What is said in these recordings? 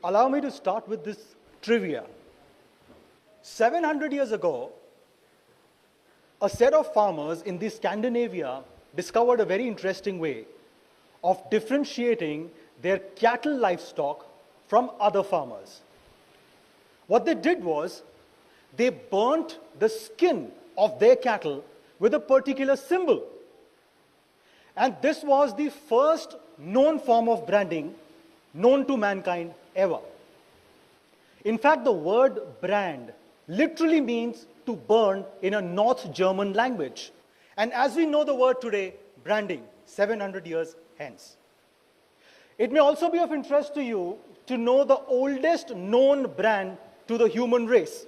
Allow me to start with this trivia. 700 years ago, a set of farmers in the Scandinavia discovered a very interesting way of differentiating their cattle livestock from other farmers. What they did was they burnt the skin of their cattle with a particular symbol. And this was the first known form of branding known to mankind ever. In fact, the word brand literally means to burn in a North German language. And as we know the word today, branding, 700 years hence. It may also be of interest to you to know the oldest known brand to the human race.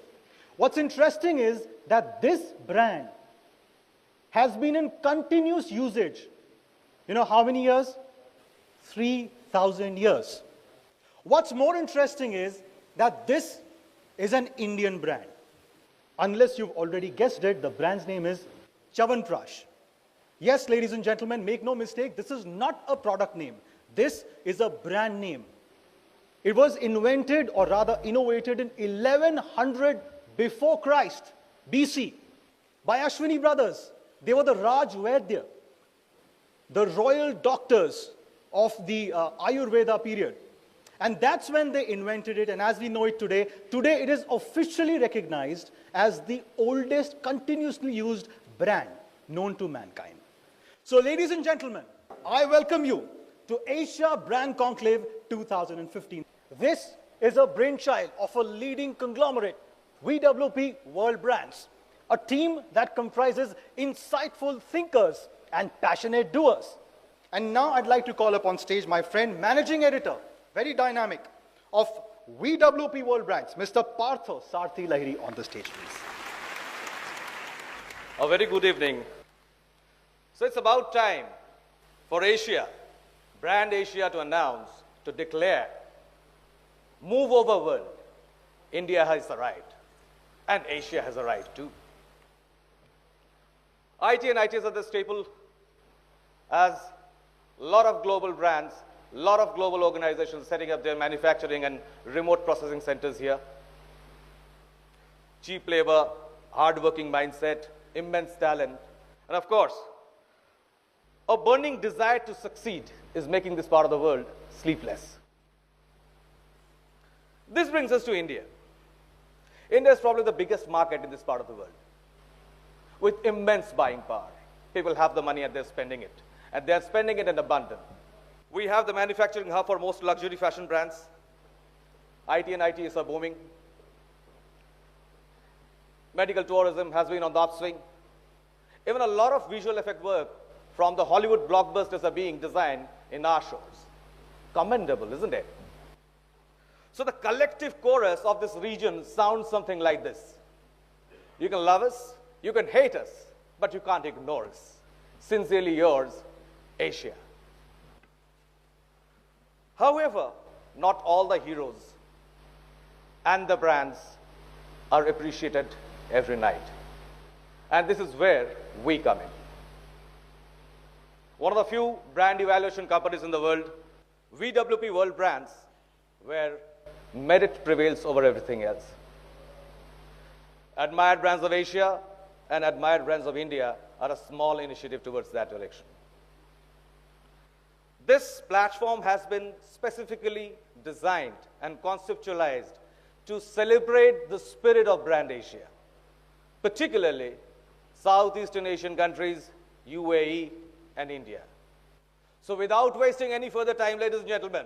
What's interesting is that this brand has been in continuous usage. You know how many years? 3,000 years. What's more interesting is that this is an Indian brand. Unless you've already guessed it, the brand's name is Chyawanprash. Yes, ladies and gentlemen, make no mistake, this is not a product name. This is a brand name. It was invented, or rather innovated, in 1100 before Christ, BC, by Ashwini brothers. They were the Raj Vaidya, the royal doctors of the Ayurveda period. And that's when they invented it, and as we know it today, it is officially recognized as the oldest continuously used brand known to mankind. So ladies and gentlemen, I welcome you to Asia Brand Conclave 2015. This is a brainchild of a leading conglomerate, VWP World Brands, a team that comprises insightful thinkers and passionate doers. And now I'd like to call upon stage my friend, managing editor, very dynamic, of VWP World Brands, Mr. Partho Sarthi Lahiri, on the stage, please. A very good evening. So it's about time for Asia, Brand Asia, to announce, to declare, move over world. India has the right, and Asia has a right too. IT and ITs are the staple, as a lot of global brands, a lot of global organizations setting up their manufacturing and remote processing centers here. Cheap labor, hard-working mindset, immense talent, and of course, a burning desire to succeed is making this part of the world sleepless. This brings us to India. India is probably the biggest market in this part of the world, with immense buying power. People have the money and they're spending it, and they're spending it in abundance. We have the manufacturing hub for most luxury fashion brands. IT and ITs are booming. Medical tourism has been on the upswing. Even a lot of visual effect work from the Hollywood blockbusters are being designed in our shores. Commendable, isn't it? So the collective chorus of this region sounds something like this. You can love us, you can hate us, but you can't ignore us. Sincerely yours, Asia. However, not all the heroes and the brands are appreciated every night. And this is where we come in. One of the few brand evaluation companies in the world, VWP World Brands, where merit prevails over everything else. Admired Brands of Asia and Admired Brands of India are a small initiative towards that direction. This platform has been specifically designed and conceptualized to celebrate the spirit of Brand Asia, particularly Southeastern Asian countries, UAE, and India. So without wasting any further time, ladies and gentlemen,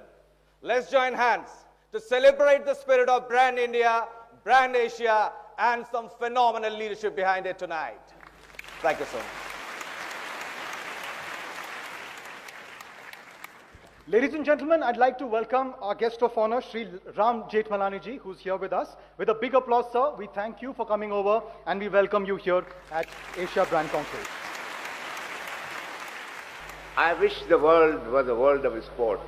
let's join hands to celebrate the spirit of Brand India, Brand Asia, and some phenomenal leadership behind it tonight. Thank you so much. Ladies and gentlemen, I'd like to welcome our guest of honor, Sri Ram Jethmalani ji, who's here with us. With a big applause, sir, we thank you for coming over and we welcome you here at Asia Brand Conclave. I wish the world was a world of sport.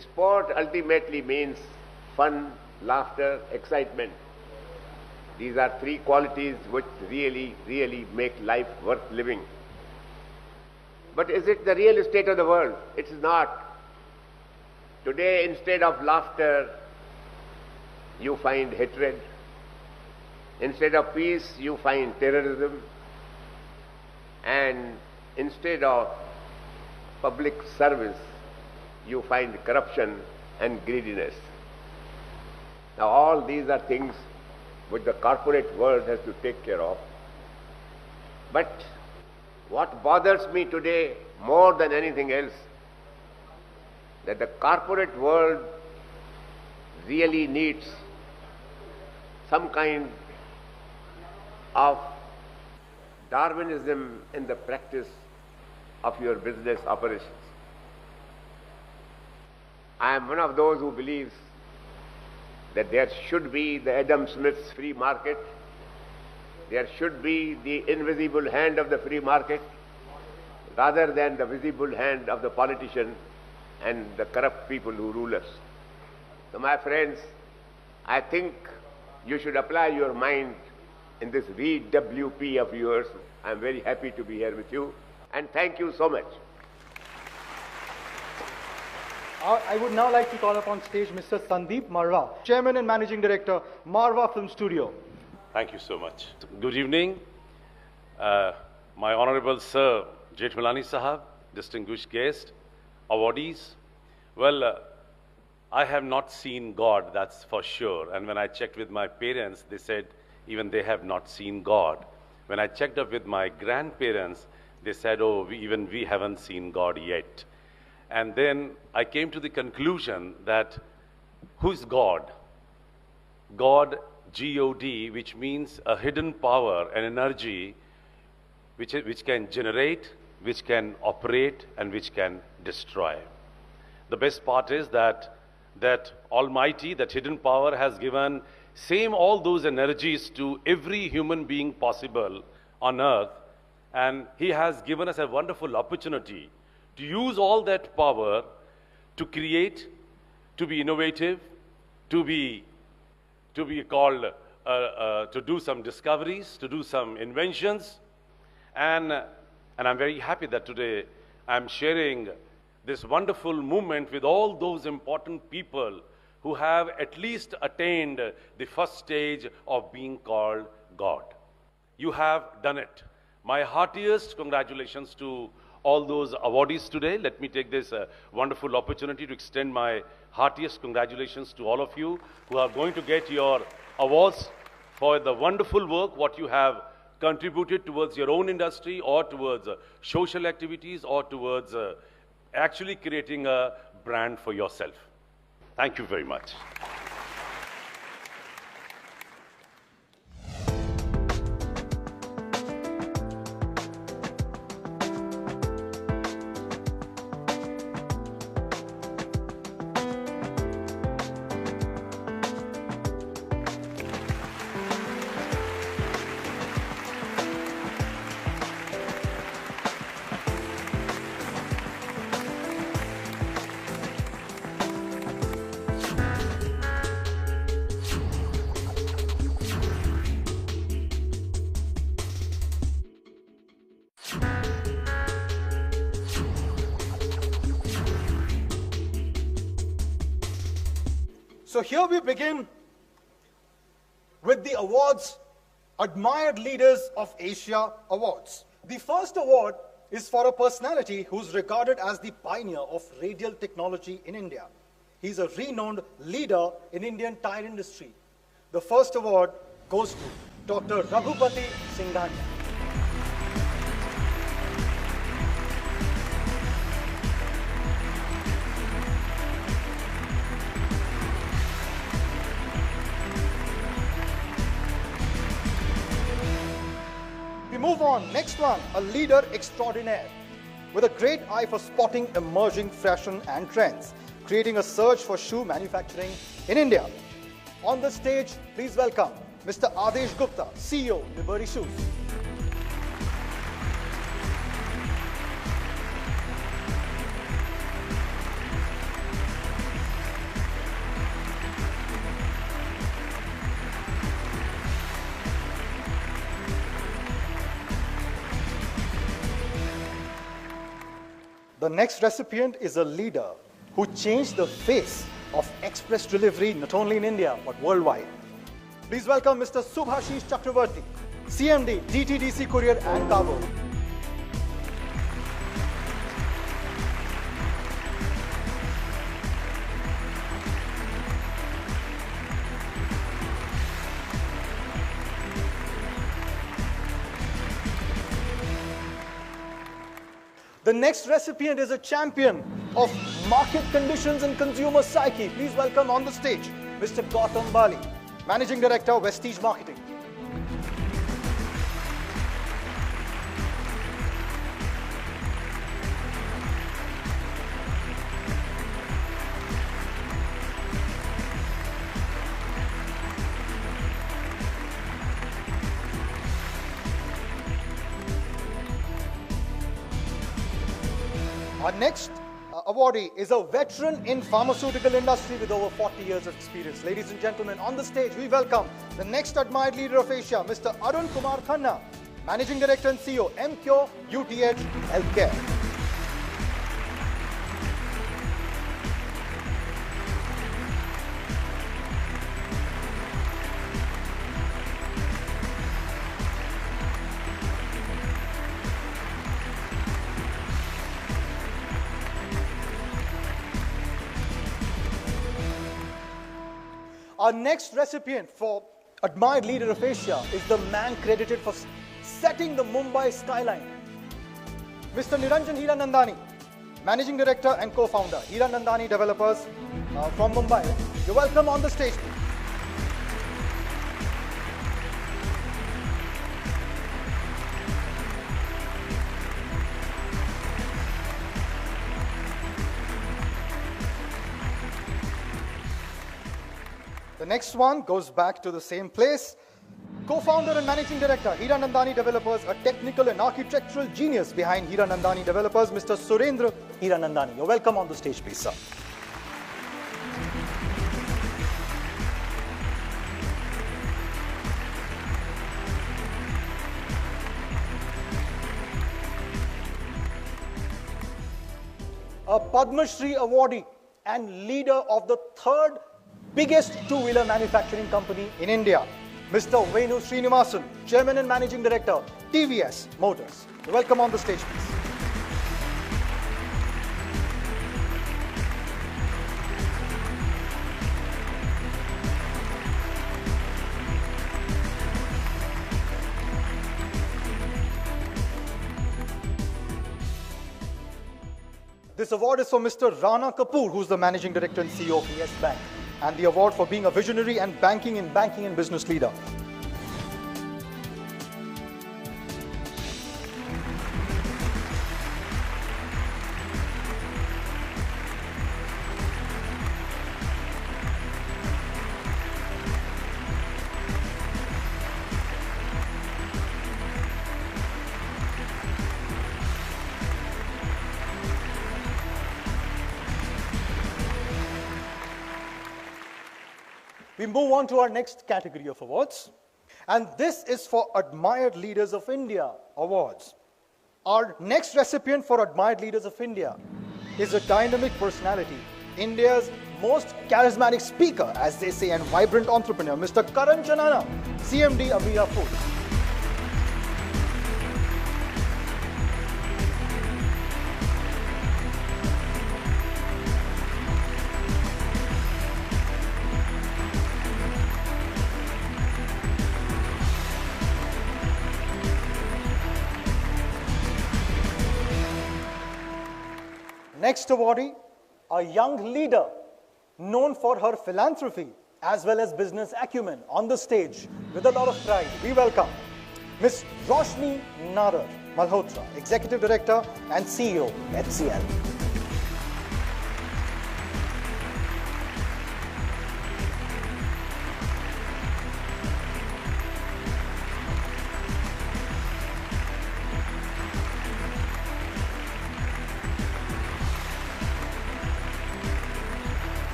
Sport ultimately means fun, laughter, excitement. These are three qualities which really, really make life worth living. But is it the real state of the world? It is not. Today, instead of laughter, you find hatred. Instead of peace, you find terrorism. And instead of public service, you find corruption and greediness. Now, all these are things which the corporate world has to take care of. But what bothers me today more than anything else, that the corporate world really needs some kind of Darwinism in the practice of your business operations. I am one of those who believes that there should be the Adam Smith's free market. There should be the invisible hand of the free market rather than the visible hand of the politician and the corrupt people who rule us. So my friends, I think you should apply your mind in this VWP of yours. I am very happy to be here with you, and thank you so much. I would now like to call upon stage Mr. Sandeep Marwa, Chairman and Managing Director, Marwa Film Studio. Thank you so much. Good evening. My Honorable Sir Jethmalani Sahab, distinguished guest, awardees. Well, I have not seen God, that's for sure. And when I checked with my parents, they said even they have not seen God. When I checked up with my grandparents, they said, oh, even we haven't seen God yet. And then I came to the conclusion that who's God? God, G-O-D, which means a hidden power, an energy which can generate, which can operate, and which can destroy. The best part is that Almighty, that hidden power, has given all those energies to every human being possible on earth, and He has given us a wonderful opportunity to use all that power to create, to be innovative, to be called, to do some discoveries, to do some inventions. And I'm very happy that today I'm sharing this wonderful movement with all those important people who have at least attained the first stage of being called God. You have done it. My heartiest congratulations to all those awardees today. Let me take this wonderful opportunity to extend my heartiest congratulations to all of you who are going to get your awards for the wonderful work, what you have contributed towards your own industry or towards social activities or towards actually creating a brand for yourself. Thank you very much. So here we begin with the awards, Admired Leaders of Asia Awards. The first award is for a personality who's regarded as the pioneer of radial technology in India. He's a renowned leader in Indian tire industry. The first award goes to Dr. Raghupati Singhania. Move on, next one, a leader extraordinaire with a great eye for spotting emerging fashion and trends, creating a surge for shoe manufacturing in India. On the stage, please welcome Mr. Adesh Gupta, CEO, Liberty Shoes. The next recipient is a leader who changed the face of express delivery not only in India but worldwide. Please welcome Mr. Subhashish Chakravarti, CMD, DTDC Courier and Cargo. The next recipient is a champion of market conditions and consumer psyche. Please welcome on the stage Mr. Gautam Bali, Managing Director, Vestige Marketing. Our next awardee is a veteran in pharmaceutical industry with over 40 years of experience. Ladies and gentlemen, on the stage, we welcome the next admired leader of Asia, Mr. Arun Kumar Khanna, Managing Director and CEO, Emcure UTH Healthcare. Our next recipient for Admired Leader of Asia is the man credited for setting the Mumbai skyline, Mr. Niranjan Hiranandani, Managing Director and Co-Founder, Hiranandani Developers from Mumbai. You're welcome on the stage. The next one goes back to the same place. Co-founder and Managing Director, Hiranandani Developers, a technical and architectural genius behind Hiranandani Developers, Mr. Surendra Hiranandani. You're welcome on the stage, please, sir. A Padma Shri awardee and leader of the third biggest two-wheeler manufacturing company in India, Mr. Venu Srinivasan, Chairman and Managing Director, TVS Motors. Welcome on the stage, please. This award is for Mr. Rana Kapoor, who's the Managing Director and CEO of Yes Bank, and the award for being a visionary and banking and business leader. We move on to our next category of awards, and this is for Admired Leaders of India awards. Our next recipient for Admired Leaders of India is a dynamic personality, India's most charismatic speaker, as they say, and vibrant entrepreneur, Mr. Karan Chanana, CMD Amira Foods. Next awardee, a young leader known for her philanthropy as well as business acumen, on the stage with a lot of pride. We welcome Ms. Roshni Nadar Malhotra, Executive Director and CEO, HCL.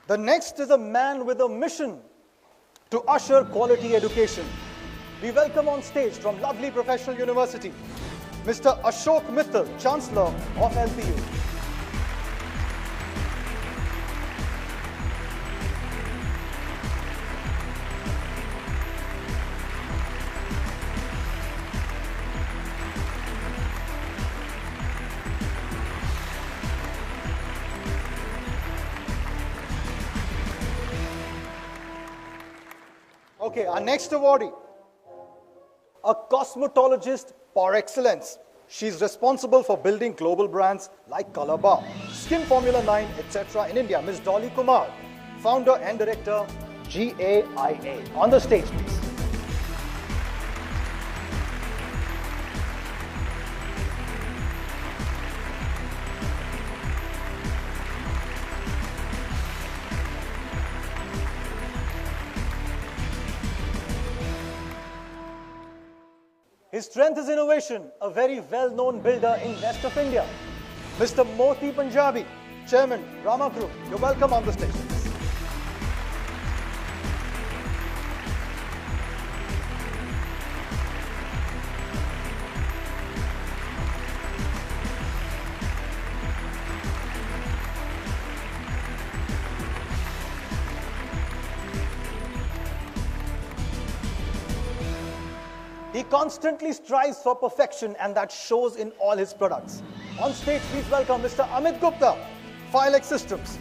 The next is a man with a mission to usher quality education, we welcome on stage from lovely professional university, Mr. Ashok Mittal, Chancellor of LPU. Okay, our next awardee, a cosmetologist par excellence. She's responsible for building global brands like Color Bar, Skin Formula 9, etc. in India. Ms. Dolly Kumar, founder and director, GAIA. On the stage, please. His strength is innovation, a very well-known builder in West of India. Mr. Moti Punjabi, Chairman, Rama Group. You're welcome on the stage. He constantly strives for perfection, and that shows in all his products. On stage, please welcome Mr. Amit Gupta, Filex Systems.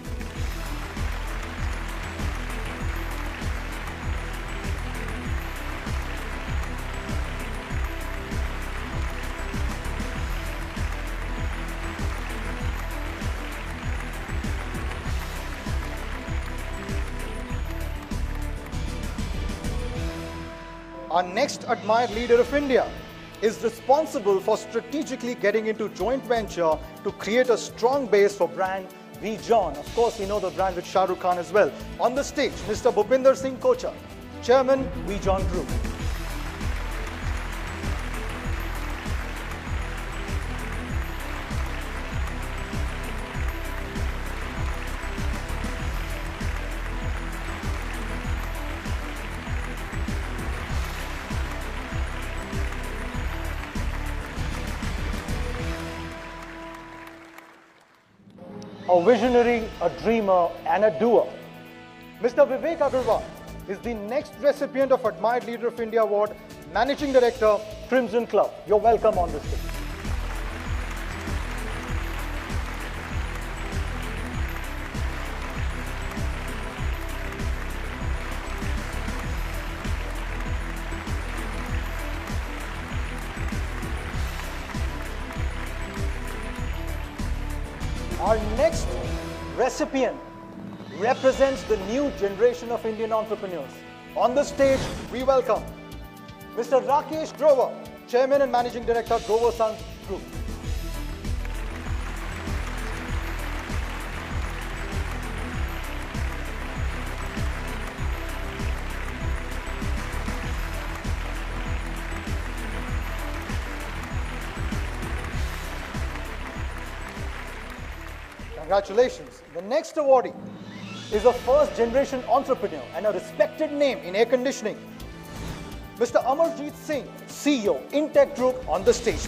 Our next admired leader of India is responsible for strategically getting into joint venture to create a strong base for brand V-John. Of course, we know the brand with Shah Rukh Khan as well. On the stage, Mr. Bhupinder Singh Kochar, Chairman, V-John Group. A visionary, a dreamer, and a doer. Mr. Vivek Agarwal is the next recipient of Admired Leader of India Award, Managing Director, Crimson Club. You're welcome on the stage. Our next recipient represents the new generation of Indian entrepreneurs. On the stage, we welcome Mr. Rakesh Grover, Chairman and Managing Director, Grover Sons Group. Congratulations. The next awardee is a first-generation entrepreneur and a respected name in air conditioning. Mr. Amarjeet Singh, CEO, Intech Group, on the stage.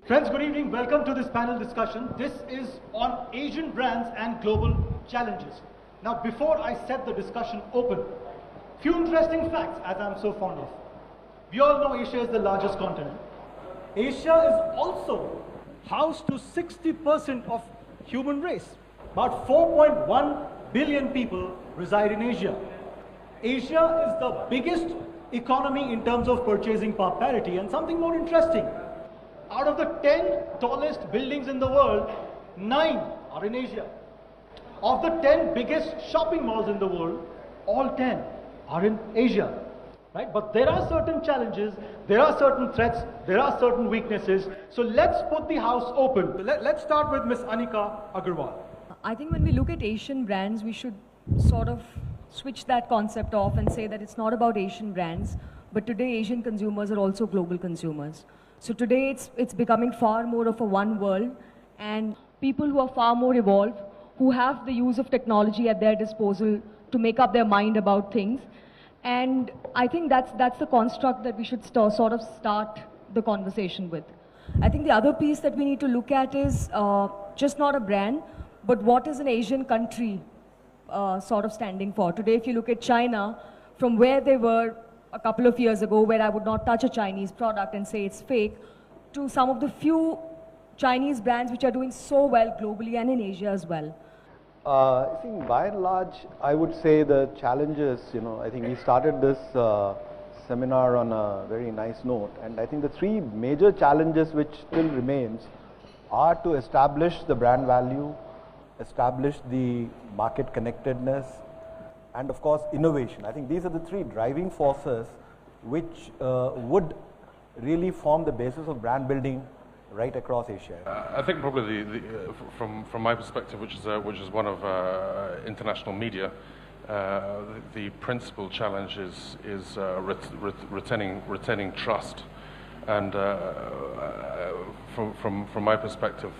Friends, good evening. Welcome to this panel discussion. This is on Asian brands and global challenges. Now, before I set the discussion open, few interesting facts, as I'm so fond of. We all know Asia is the largest continent. Asia is also house to 60% of human race. About 4.1 billion people reside in Asia. Asia is the biggest economy in terms of purchasing power parity, and something more interesting. Out of the 10 tallest buildings in the world, 9 are in Asia. of the 10 biggest shopping malls in the world, all 10 are in Asia. Right? But there are certain challenges, there are certain threats, there are certain weaknesses. So let's put the house open. Let's start with Ms. Anika Agarwal. I think when we look at Asian brands, we should sort of switch that concept off and say that it's not about Asian brands, but today Asian consumers are also global consumers. So today it's becoming far more of a one world, and people who are far more evolved, who have the use of technology at their disposal to make up their mind about things. And I think that's the construct that we should sort of start the conversation with. I think the other piece that we need to look at is just not a brand, but what is an Asian country sort of standing for. Today, if you look at China, from where they were a couple of years ago, where I would not touch a Chinese product and say it's fake, to some of the few Chinese brands which are doing so well globally and in Asia as well. I think by and large, I would say the challenges, I think we started this seminar on a very nice note, and I think the three major challenges which still remains are to establish the brand value, establish the market connectedness, and of course innovation. I think these are the three driving forces which would really form the basis of brand building right across Asia. I think probably from my perspective, which is one of international media, the principal challenge is retaining trust, and from my perspective,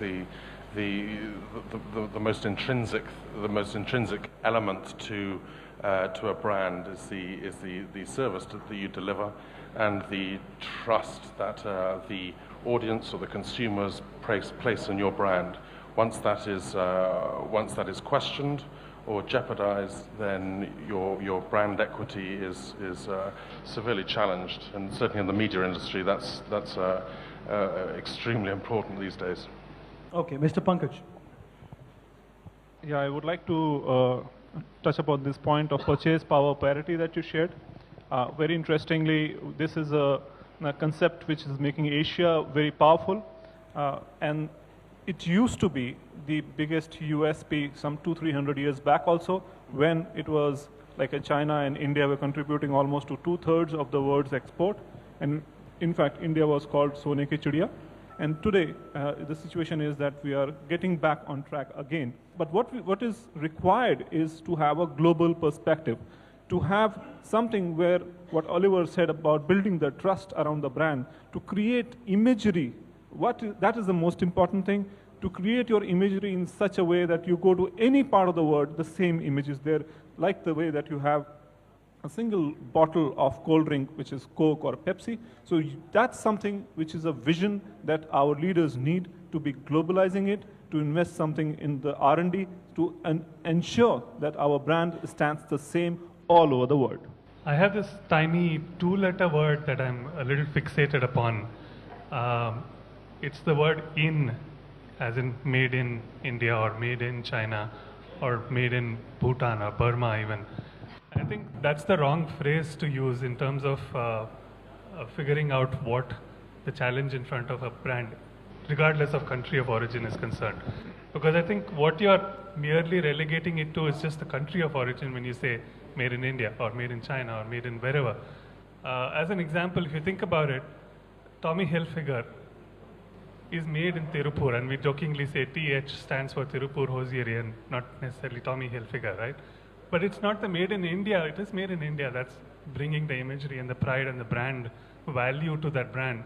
the most intrinsic element to a brand is the service that you deliver, and the trust that the audience or the consumers place in your brand. Once that is questioned or jeopardized, then your brand equity is severely challenged, and certainly in the media industry, that's extremely important these days. Okay, Mr. Pankaj. Yeah, I would like to touch upon this point of purchase power parity that you shared. Very interestingly, this is a concept which is making Asia very powerful, and it used to be the biggest USP some 200-300 years back also, when it was like China and India were contributing almost to 2/3 of the world's export, and in fact India was called Sone Ki Chidiya. And today the situation is that we are getting back on track again. But what is required is to have a global perspective, to have something where what Oliver said about building the trust around the brand, to create imagery. That is the most important thing, to create your imagery in such a way that you go to any part of the world, the same image is there, like the way that you have a single bottle of cold drink, which is Coke or Pepsi. So that's something which is a vision that our leaders need to be globalizing it, to invest something in the R&D, to ensure that our brand stands the same all over the world. I have this tiny 2-letter word that I'm a little fixated upon. It's the word in, as in made in India or made in China or made in Bhutan or Burma even. I think that's the wrong phrase to use in terms of figuring out what the challenge in front of a brand, regardless of country of origin, is concerned. Because I think what you're merely relegating it to is just the country of origin when you say made in India or made in China or made in wherever. As an example, if you think about it, Tommy Hilfiger is made in Tirupur, and we jokingly say TH stands for Tirupur Hosiery and not necessarily Tommy Hilfiger, right? But it's not the made in India, it is made in India. That's bringing the imagery and the pride and the brand value to that brand.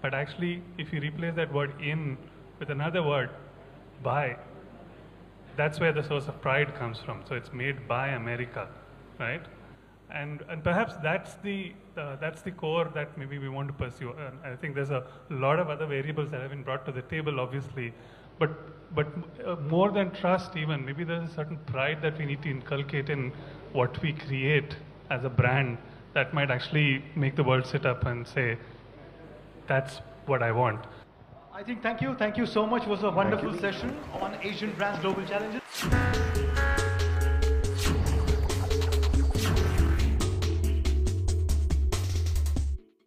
But actually, if you replace that word in with another word, by, that's where the source of pride comes from. So it's made by America, right? And perhaps that's the core that maybe we want to pursue. And I think there's a lot of other variables that have been brought to the table, obviously. But more than trust even, maybe there's a certain pride that we need to inculcate in what we create as a brand that might actually make the world sit up and say, that's what I want. I think thank you so much. It was a wonderful session on Asian Brands Global Challenges.